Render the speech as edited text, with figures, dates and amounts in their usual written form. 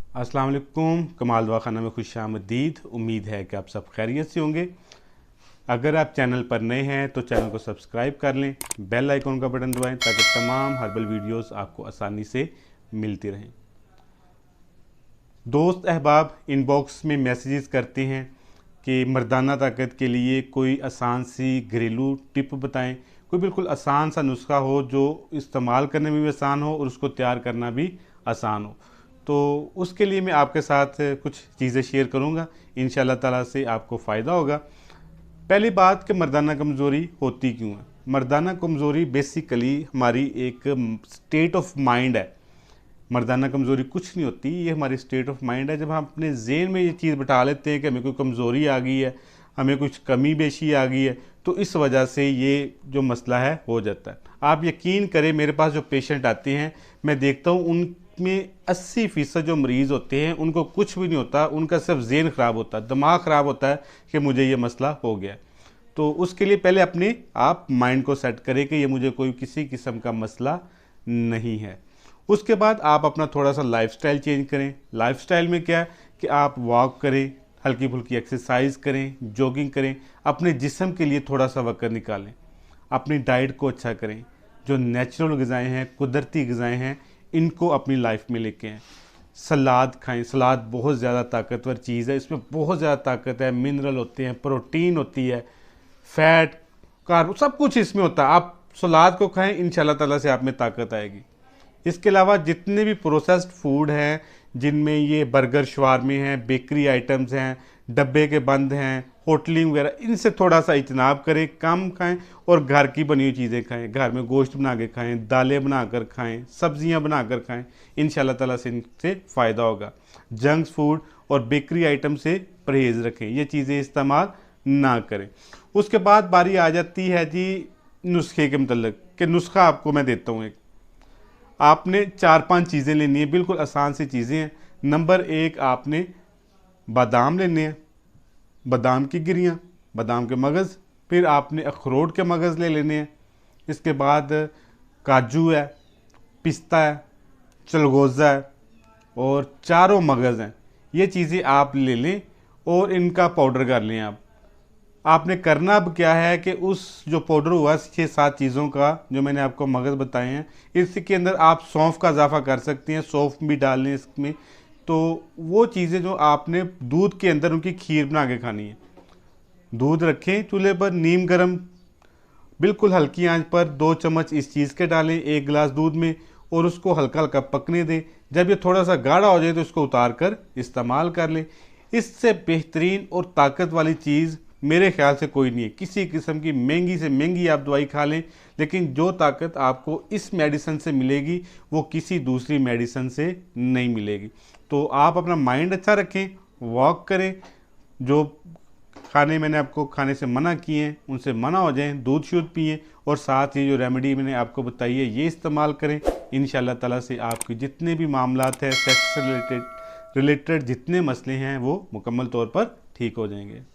अस्सलाम वालेकुम। कमाल दवाखाना में खुशामदीद। उम्मीद है कि आप सब खैरियत से होंगे। अगर आप चैनल पर नए हैं तो चैनल को सब्सक्राइब कर लें, बेल आइकन का बटन दबाएं ताकि तमाम हर्बल वीडियोस आपको आसानी से मिलती रहें। दोस्त अहबाब इनबॉक्स में मैसेजेस करते हैं कि मर्दाना ताकत के लिए कोई आसान सी घरेलू टिप बताएं, कोई बिल्कुल आसान सा नुस्खा हो जो इस्तेमाल करने में भी आसान हो और उसको तैयार करना भी आसान हो। तो उसके लिए मैं आपके साथ कुछ चीज़ें शेयर करूंगा, इंशाल्लाह ताला से आपको फ़ायदा होगा। पहली बात कि मर्दाना कमज़ोरी होती क्यों है। मर्दाना कमज़ोरी बेसिकली हमारी एक स्टेट ऑफ माइंड है। मर्दाना कमज़ोरी कुछ नहीं होती, ये हमारी स्टेट ऑफ माइंड है। जब हम अपने ज़हन में ये चीज़ बिठा लेते हैं कि हमें कोई कमज़ोरी आ गई है, हमें कुछ कमी बेशी आ गई है, तो इस वजह से ये जो मसला है हो जाता है। आप यकीन करें, मेरे पास जो पेशेंट आते हैं मैं देखता हूँ उनमें 80% जो मरीज़ होते हैं उनको कुछ भी नहीं होता, उनका सिर्फ ज़हन ख़राब होता है, दिमाग ख़राब होता है कि मुझे ये मसला हो गया। तो उसके लिए पहले अपने आप माइंड को सेट करें कि ये मुझे कोई किसी किस्म का मसला नहीं है। उसके बाद आप अपना थोड़ा सा लाइफस्टाइल चेंज करें। लाइफस्टाइल में क्या है कि आप वॉक करें, हल्की फुल्की एक्सरसाइज करें, जॉगिंग करें, अपने जिस्म के लिए थोड़ा सा वक्त निकालें। अपनी डाइट को अच्छा करें, जो नेचुरल ग़िज़ाएँ हैं, कुदरती ग़िज़ाएँ हैं, इनको अपनी लाइफ में लेके आएँ। सलाद खाएं। सलाद बहुत ज़्यादा ताकतवर चीज़ है, इसमें बहुत ज़्यादा ताकत है, मिनरल होते हैं, प्रोटीन होती है, फैट, कार्ब, सब कुछ इसमें होता है। आप सलाद को खाएं, इंशाल्लाह ताला से आप में ताकत आएगी। इसके अलावा जितने भी प्रोसेस्ड फूड हैं, जिनमें ये बर्गर, शवारमे हैं, बेकरी आइटम्स हैं, डब्बे के बंद हैं, होटलिंग वगैरह, इनसे थोड़ा सा इजतनाब करें, कम खाएं और घर की बनी हुई चीज़ें खाएं। घर में गोश्त बना के खाएं, दालें बनाकर खाएं, सब्जियां बनाकर खाएं, इंशाल्लाह ताला से इनसे फ़ायदा होगा। जंक फूड और बेकरी आइटम से परहेज़ रखें, ये चीज़ें इस्तेमाल ना करें। उसके बाद बारी आ जाती है जी नुस्खे के मतलब कि नुस्खा आपको मैं देता हूँ एक। आपने 4-5 चीज़ें लेनी है, बिल्कुल आसान सी चीज़ें हैं। नंबर 1, आपने बादाम लेने हैं, बादाम की गिरियाँ, बादाम के मगज़। फिर आपने अखरोट के मगज़ ले लेने हैं। इसके बाद काजू है, पिस्ता है, चलगोज़ा है और चारों मगज़ हैं। ये चीज़ें आप ले लें और इनका पाउडर कर लें। आपने करना अब क्या है कि उस जो पाउडर हुआ 6-7 चीज़ों का जो मैंने आपको मगज़ बताए हैं, इसके अंदर आप सौंफ का इजाफा कर सकते हैं, सौंफ भी डाल लें इसमें। तो वो चीज़ें जो आपने दूध के अंदर उनकी खीर बना के खानी है। दूध रखें चूल्हे पर, नीम गर्म, बिल्कुल हल्की आंच पर 2 चम्मच इस चीज़ के डालें 1 गिलास दूध में और उसको हल्का हल्का पकने दें। जब ये थोड़ा सा गाढ़ा हो जाए तो इसको उतार कर इस्तेमाल कर लें। इससे बेहतरीन और ताकत वाली चीज़ मेरे ख्याल से कोई नहीं है। किसी किस्म की महंगी से महंगी आप दवाई खा लें, लेकिन जो ताकत आपको इस मेडिसिन से मिलेगी वो किसी दूसरी मेडिसिन से नहीं मिलेगी। तो आप अपना माइंड अच्छा रखें, वॉक करें, जो खाने मैंने आपको खाने से मना किए हैं उनसे मना हो जाएं, दूध शुद्ध पिएं और साथ ही जो रेमेडी मैंने आपको बताई है ये इस्तेमाल करें। इंशाल्लाह ताला से आपके जितने भी मामलात हैं, सेक्स से रिलेटेड जितने मसले हैं वो मुकम्मल तौर पर ठीक हो जाएंगे।